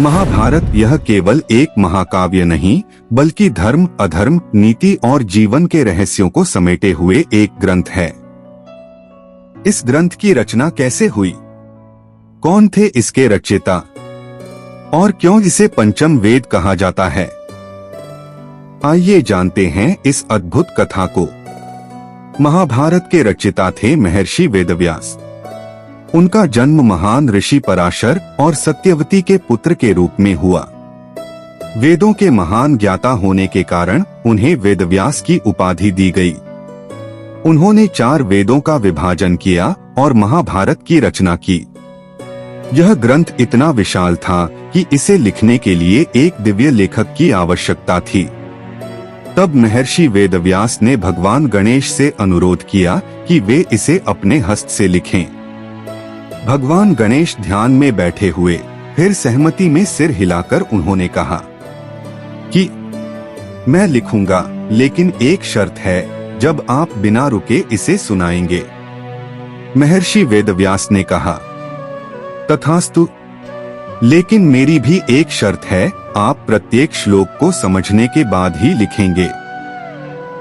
महाभारत यह केवल एक महाकाव्य नहीं, बल्कि धर्म, अधर्म, नीति और जीवन के रहस्यों को समेटे हुए एक ग्रंथ है। इस ग्रंथ की रचना कैसे हुई, कौन थे इसके रचयिता और क्यों इसे पंचम वेद कहा जाता है, आइए जानते हैं इस अद्भुत कथा को। महाभारत के रचयिता थे महर्षि वेदव्यास। उनका जन्म महान ऋषि पराशर और सत्यवती के पुत्र के रूप में हुआ। वेदों के महान ज्ञाता होने के कारण उन्हें वेदव्यास की उपाधि दी गई। उन्होंने 4 वेदों का विभाजन किया और महाभारत की रचना की। यह ग्रंथ इतना विशाल था कि इसे लिखने के लिए एक दिव्य लेखक की आवश्यकता थी। तब महर्षि वेदव्यास ने भगवान गणेश से अनुरोध किया कि वे इसे अपने हस्त से लिखें। भगवान गणेश ध्यान में बैठे हुए, फिर सहमति में सिर हिलाकर उन्होंने कहा कि मैं लिखूंगा, लेकिन एक शर्त है, जब आप बिना रुके इसे सुनाएंगे। महर्षि वेदव्यास ने कहा, तथास्तु, लेकिन मेरी भी एक शर्त है, आप प्रत्येक श्लोक को समझने के बाद ही लिखेंगे।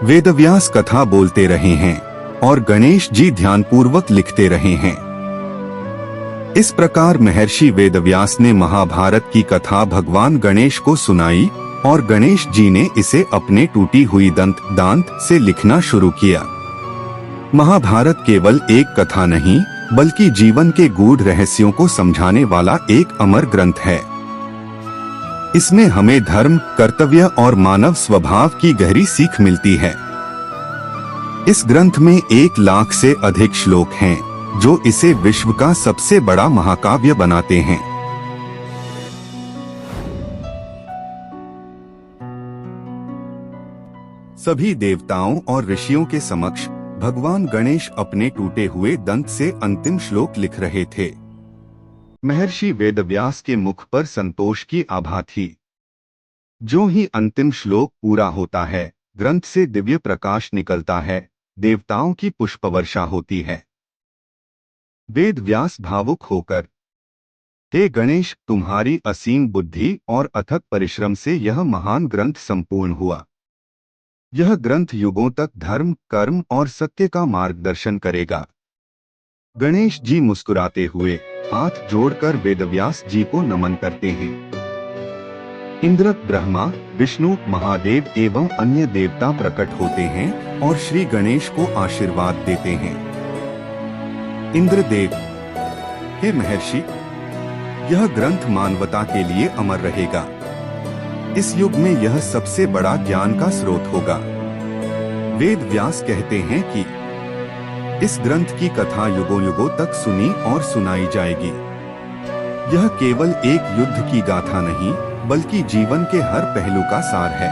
वेदव्यास कथा बोलते रहे हैं और गणेश जी ध्यानपूर्वक लिखते रहे हैं। इस प्रकार महर्षि वेदव्यास ने महाभारत की कथा भगवान गणेश को सुनाई और गणेश जी ने इसे अपने टूटी हुई दांत से लिखना शुरू किया। महाभारत केवल एक कथा नहीं, बल्कि जीवन के गूढ़ रहस्यों को समझाने वाला एक अमर ग्रंथ है। इसमें हमें धर्म, कर्तव्य और मानव स्वभाव की गहरी सीख मिलती है। इस ग्रंथ में 1 लाख से अधिक श्लोक हैं, जो इसे विश्व का सबसे बड़ा महाकाव्य बनाते हैं। सभी देवताओं और ऋषियों के समक्ष भगवान गणेश अपने टूटे हुए दंत से अंतिम श्लोक लिख रहे थे। महर्षि वेदव्यास के मुख पर संतोष की आभा थी। जो ही अंतिम श्लोक पूरा होता है, ग्रंथ से दिव्य प्रकाश निकलता है, देवताओं की पुष्पवर्षा होती है। वेदव्यास भावुक होकर, हे गणेश, तुम्हारी असीम बुद्धि और अथक परिश्रम से यह महान ग्रंथ संपूर्ण हुआ। यह ग्रंथ युगों तक धर्म, कर्म और सत्य का मार्गदर्शन करेगा। गणेश जी मुस्कुराते हुए हाथ जोड़कर वेदव्यास जी को नमन करते हैं। इंद्र, ब्रह्मा, विष्णु, महादेव एवं अन्य देवता प्रकट होते हैं और श्री गणेश को आशीर्वाद देते हैं। इंद्रदेव, हे महर्षि, यह ग्रंथ मानवता के लिए अमर रहेगा। इस युग में यह सबसे बड़ा ज्ञान का स्रोत होगा। वेदव्यास कहते हैं कि इस ग्रंथ की कथा युगों युगों तक सुनी और सुनाई जाएगी। यह केवल एक युद्ध की गाथा नहीं, बल्कि जीवन के हर पहलू का सार है।